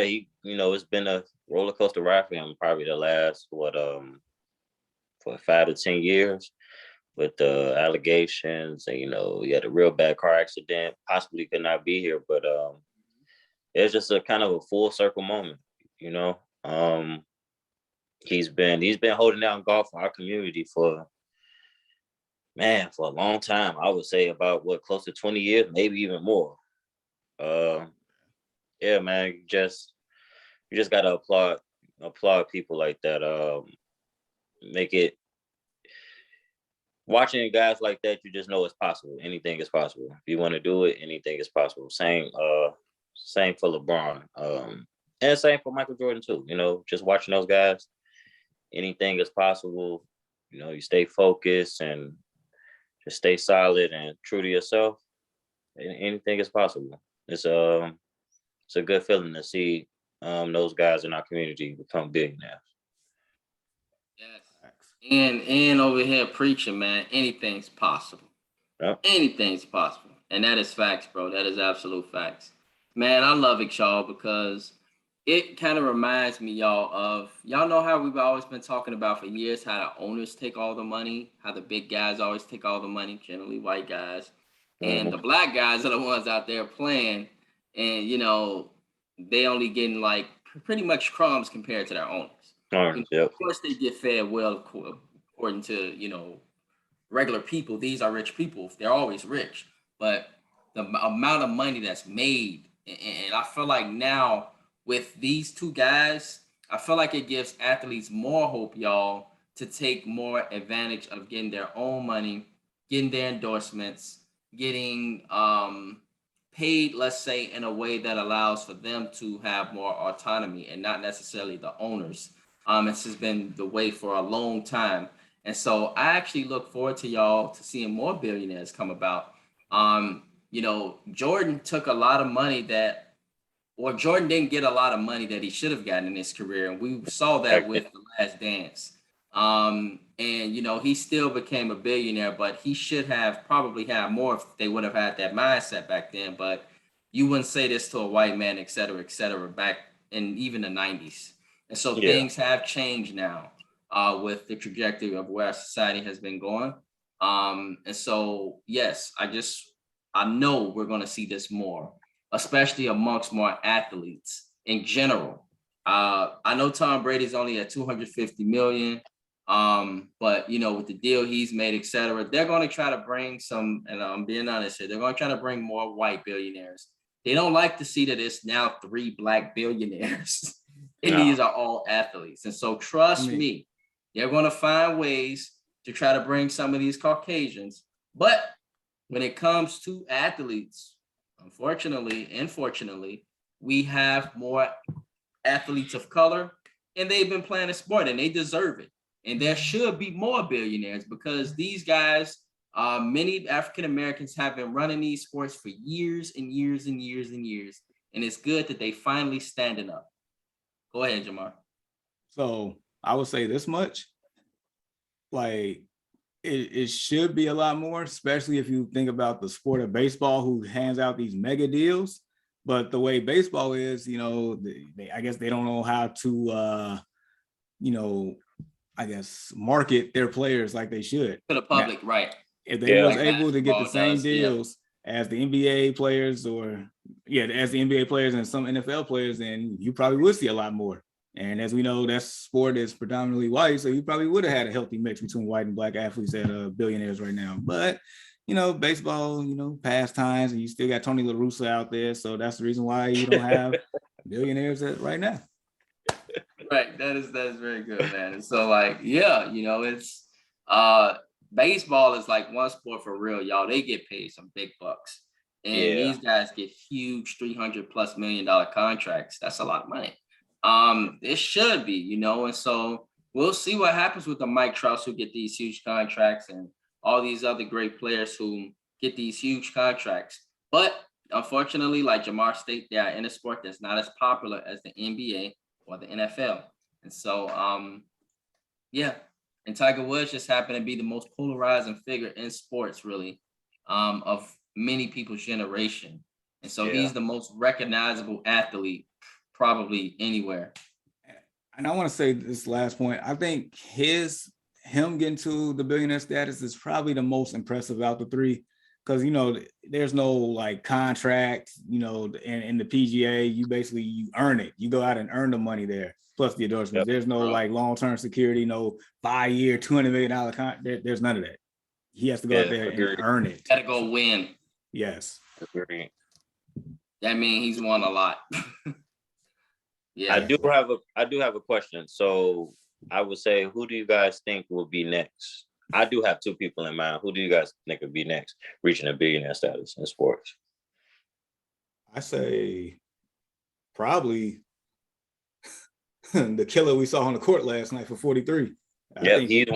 it's been a roller coaster ride for him, probably the last, for 5 to 10 years, with the allegations, and, he had a real bad car accident, possibly could not be here, but it's just a kind of a full circle moment, He's been holding down golf in our community for a long time. I would say about close to 20 years, maybe even more. Yeah, man, you just gotta applaud people like that. Make it, watching guys like that, you just know it's possible. Anything is possible. If you want to do it, anything is possible. Same for LeBron. And same for Michael Jordan too. Just watching those guys, anything is possible. You stay focused and just stay solid and true to yourself. Anything is possible. It's a good feeling to see those guys in our community become billionaires. Yes. And over here preaching, man, anything's possible. Yep. Anything's possible. And that is facts, bro. That is absolute facts. Man, I love it, y'all, because it kind of reminds me, y'all know how we've always been talking about for years, how the owners take all the money, how the big guys always take all the money, generally white guys. And the black guys are the ones out there playing, and, they only getting like pretty much crumbs compared to their owners. Yep. Of course, they get fed well according to, regular people. These are rich people. They're always rich. But the amount of money that's made, and I feel like now with these two guys, I feel like it gives athletes more hope, y'all, to take more advantage of getting their own money, getting their endorsements, getting paid, let's say, in a way that allows for them to have more autonomy and not necessarily the owners. It's just been the way for a long time. And so I actually look forward to y'all to seeing more billionaires come about. Jordan took a lot of money Jordan didn't get a lot of money that he should have gotten in his career. And we saw that with The Last Dance. And he still became a billionaire, but he should have probably had more if they would have had that mindset back then. But you wouldn't say this to a white man, et cetera, back in even the 90s. And so Yeah. things have changed now with the trajectory of where society has been going. And so, yes, I know we're going to see this more, especially amongst more athletes in general. I know Tom Brady's only at 250 million. But with the deal he's made, et cetera, they're going to try to bring some, and I'm being honest here, they're going to try to bring more white billionaires. They don't like to see that it's now 3 black billionaires, and No. these are all athletes. And so trust me, they're going to find ways to try to bring some of these Caucasians. But when it comes to athletes, unfortunately, we have more athletes of color, and they've been playing a sport, and they deserve it. And there should be more billionaires because these guys, many African Americans have been running these sports for years and years and years and years. And it's good that they finally standing up. Go ahead, Jamar. So I would say this much, like it should be a lot more, especially if you think about the sport of baseball, who hands out these mega deals. But the way baseball is, I guess they don't know how to, I guess, market their players like they should. To the public, right. If they was Like able to get the basketball same deals as the NBA players as the NBA players and some NFL players, then you probably would see a lot more. And as we know, that sport is predominantly white, so you probably would have had a healthy mix between white and black athletes that billionaires right now. But baseball, pastimes, and you still got Tony La Russa out there, so that's the reason why you don't have billionaires right now. Right, that is very good, man. And so, it's baseball is like one sport for real, y'all. They get paid some big bucks, and these guys get huge $300+ million contracts. That's a lot of money. It should be, and so we'll see what happens with the Mike Trouts who get these huge contracts and all these other great players who get these huge contracts. But unfortunately, like Jamar stated, they are in a sport that's not as popular as the NBA or the NFL. And so, and Tiger Woods just happened to be the most polarizing figure in sports, really, of many people's generation. And so he's the most recognizable athlete probably anywhere. And I want to say this last point. I think him getting to the billionaire status is probably the most impressive out the three, because there's no like contract, in the PGA, you earn it. You go out and earn the money there, plus the endorsements. There's no like long-term security, no 5-year, $200 million contract. There's none of that. He has to go out there and earn it. Gotta go win. Yes. That means he's won a lot. Yeah. I do have a question. So I would say, who do you guys think will be next? I do have 2 people in mind. Who do you guys think would be next, reaching a billionaire status in sports? I say probably the killer we saw on the court last night for 43. Yeah, he's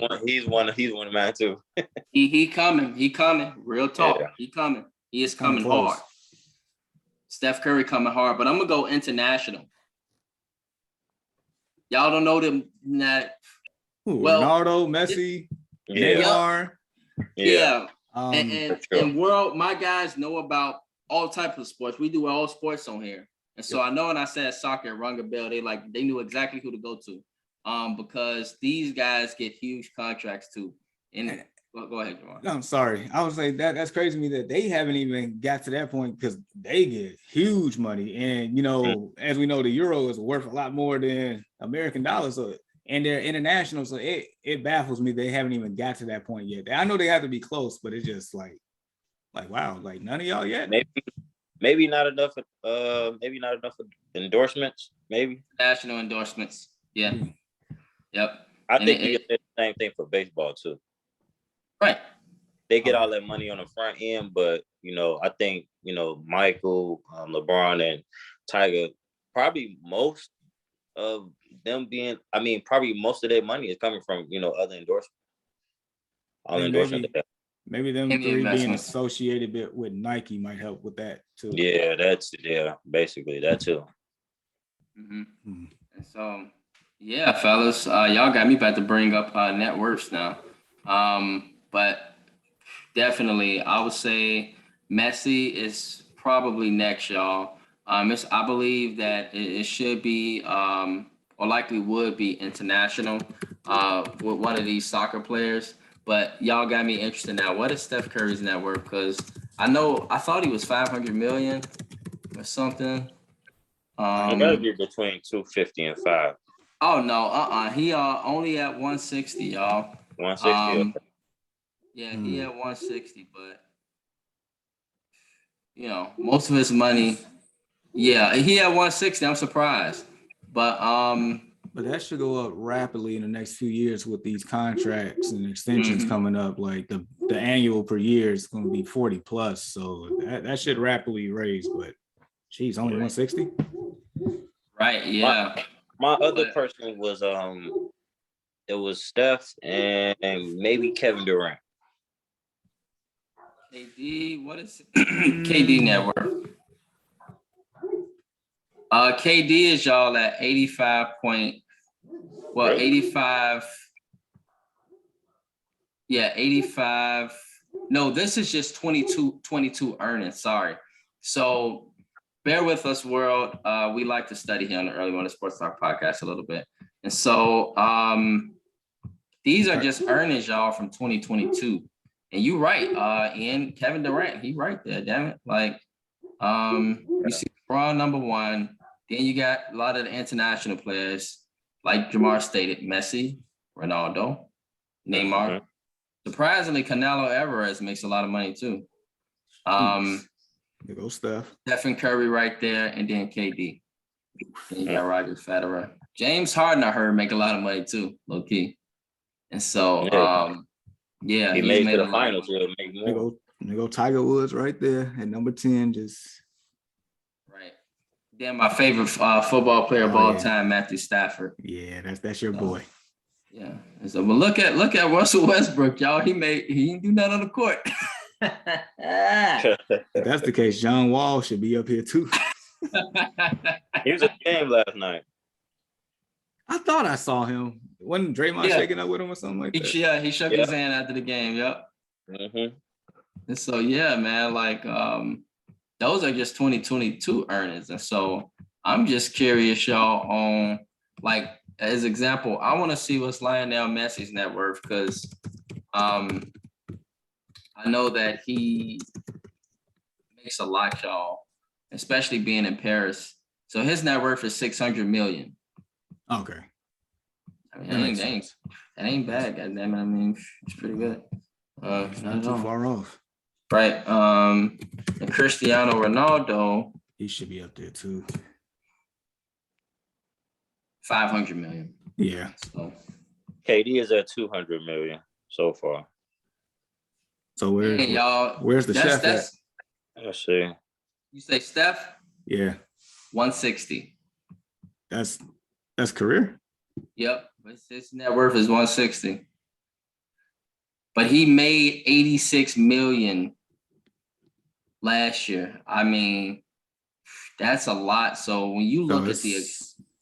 one of mine too. he coming. Real talk. Yeah. He is coming hard. Steph Curry coming hard, but I'm gonna go international. Y'all don't know them. Ronaldo, Messi, Neymar. Yeah. And world, my guys know about all types of sports. We do all sports on here. And so I know when I said soccer and rung a bell, they knew exactly who to go to. Because these guys get huge contracts too. And go ahead, Jamar. No, I'm sorry. I was like that's crazy to me that they haven't even got to that point, because they get huge money. And as we know, the euro is worth a lot more than American dollars. So, and they're international. So it baffles me they haven't even got to that point yet. I know they have to be close, but it's just like wow, like none of y'all yet. Maybe not enough. Maybe not enough endorsements. Maybe national endorsements. Yeah. Yep. I think you get the same thing for baseball too. Right. They get all that money on the front end, but I think Michael, LeBron, and Tiger, probably most of them probably most of their money is coming from other endorsements. Maybe them 3 being associated with Nike might help with that too. Yeah, basically that too. Mm-hmm. And so Yeah, fellas, y'all got me about to bring up net worths now. But definitely, I would say Messi is probably next, y'all. I believe that it should be, or likely would be international, with one of these soccer players. But y'all got me interested now. What is Steph Curry's net worth? Because I thought he was 500 million or something. It gotta be between 250 and 5. Oh no, he only at 160, y'all. 160. Um, yeah, he at 160, but most of his money. Yeah, he at 160. I'm surprised, but But that should go up rapidly in the next few years with these contracts and extensions coming up. Like the annual per year is going to be 40 plus, so that should rapidly raise. But geez, only 160. right, yeah. My other person was it was Steph and maybe Kevin Durant. KD, what is KD net worth? KD is y'all at 85 point. Well, Really? 85. Yeah, 85. No, this is just 22 earnings. Sorry. So bear with us, world. We like to study here on the Early Morning Sports Talk podcast a little bit. And so these are just earnings, y'all, from 2022. And you right, and Kevin Durant, he right there, damn it. Like, you see LeBron number one, then you got a lot of the international players, like Jamar stated, Messi, Ronaldo, Neymar. Surprisingly, Canelo Alvarez makes a lot of money too. There goes Steph. Stephen Curry right there, and then KD. Then you got Roger Federer. James Harden, I heard, make a lot of money too, low key. And so, yeah, he made to the finals. He'll make more. There go Tiger Woods right there at number 10. Just right. Then my favorite football player of all time, Matthew Stafford. Yeah, that's your boy. Yeah. And so, but look at Russell Westbrook, y'all. He didn't do nothing on the court. If that's the case, John Wall should be up here too. He was at the game last night. I thought I saw him. Wasn't Draymond shaking up with him or something like that? Yeah, he shook his hand after the game. Yep. And so, yeah, man, like those are just 2022 earnings. And so I'm just curious, y'all, on like, as example, I want to see what's Lionel Messi's net worth, because I know that he makes a lot, y'all, especially being in Paris. So his net worth is 600 million. Okay. I mean, that ain't bad. Goddamn it. I mean, it's pretty good. Not too far off. Right. And Cristiano Ronaldo, he should be up there too. 500 million. Yeah. So KD is at 200 million so far. So where's the chef at? Let's see. You say Steph? Yeah. 160. That's career? Yep. His net worth is 160. But he made 86 million last year. I mean, that's a lot. So when you look at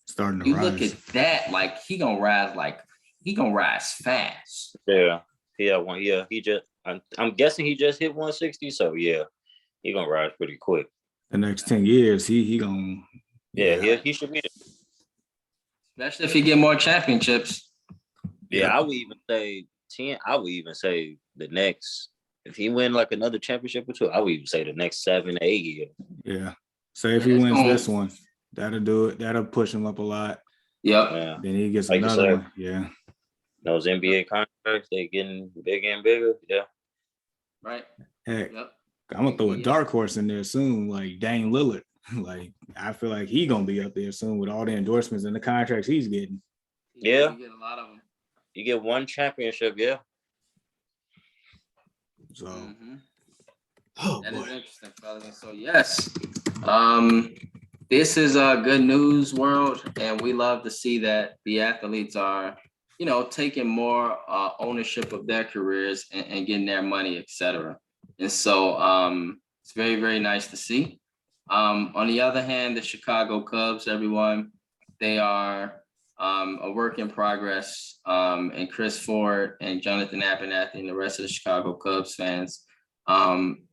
starting to rise. Look at that, like he gonna rise fast. Yeah. He just I'm guessing he just hit 160. So yeah, he gonna rise pretty quick. The next 10 years, he gonna he should be there. Especially if he get more championships. Yeah, I would even say 10. I would even say the next, if he win like another championship or two, I would even say the next 7 to 8 years. Yeah. Say if he wins this one, that'll do it. That'll push him up a lot. Yep. Yeah. Then he gets another one. Yeah. Those NBA contracts, they getting bigger and bigger. Yeah. Right. Heck, I'm gonna throw a dark horse in there soon, like Dame Lillard. Like I feel like he gonna be up there soon with all the endorsements and the contracts he's getting. Yeah. You get a lot of them. You get one championship, yeah. So that is interesting, fellas. So yes, this is good news, world, and we love to see that the athletes are, taking more ownership of their careers and getting their money, etc. And so it's very, very nice to see. On the other hand, the Chicago Cubs, everyone, they are a work in progress. And Chris Ford and Jonathan Abernathy and the rest of the Chicago Cubs fans,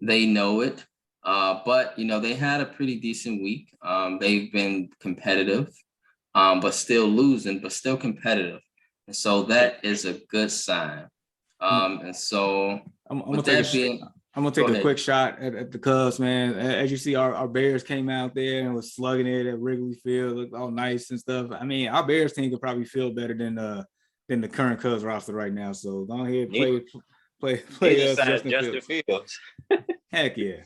they know it. But they had a pretty decent week. They've been competitive, but still losing, but still competitive. And so that is a good sign. And so I'm with gonna that take being, I'm gonna take Go a ahead. quick shot at the Cubs, man. As you see, our Bears came out there and was slugging it at Wrigley Field, looked all nice and stuff. I mean, our Bears team could probably feel better than the current Cubs roster right now. So go ahead, play Neither us side Justin Justin Fields. Fields. Heck yeah.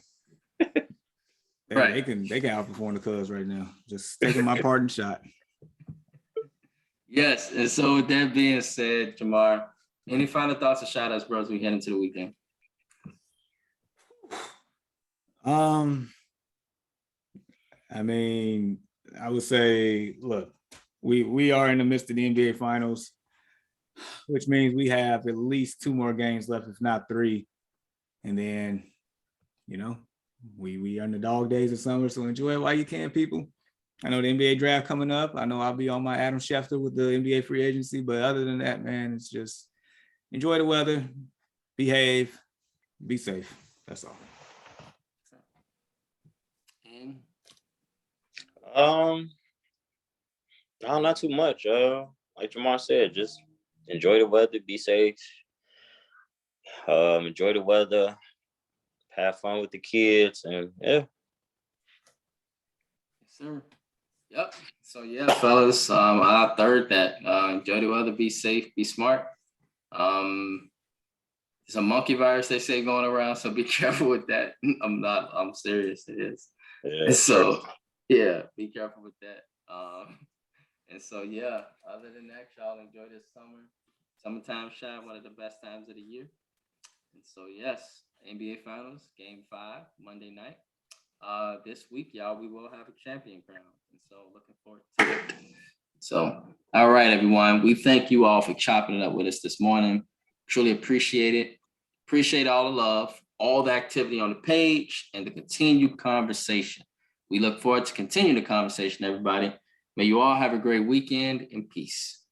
They Right. can outperform the Cubs right now. Just taking my parting shot. Yes. And so with that being said, Jamar, any final thoughts or shout outs, bro, as we head into the weekend? I mean, I would say, look, we are in the midst of the NBA Finals, which means we have at least 2 more games left, if not 3. And then, we are in the dog days of summer, so enjoy it while you can, people. I know the NBA draft coming up. I know I'll be on my Adam Schefter with the NBA free agency, but other than that, man, it's just enjoy the weather, behave, be safe. That's all. And No, not too much. Like Jamar said, just enjoy the weather, be safe. Enjoy the weather, have fun with the kids, and yeah. yes, sir. Yep. So yeah, fellas, I third that. Enjoy the weather, be safe, be smart. It's a monkey virus they say going around, so be careful with that. I'm serious. It is. Yeah, And so yeah, be careful with that. And so yeah, other than that, y'all enjoy this summer. Summertime shine, one of the best times of the year. And so yes, NBA Finals, Game 5, Monday night. This week, y'all, we will have a champion crown. And so looking forward to it. So, all right, everyone. We thank you all for chopping it up with us this morning. Truly appreciate it. Appreciate all the love, all the activity on the page, and the continued conversation. We look forward to continuing the conversation, everybody. May you all have a great weekend and peace.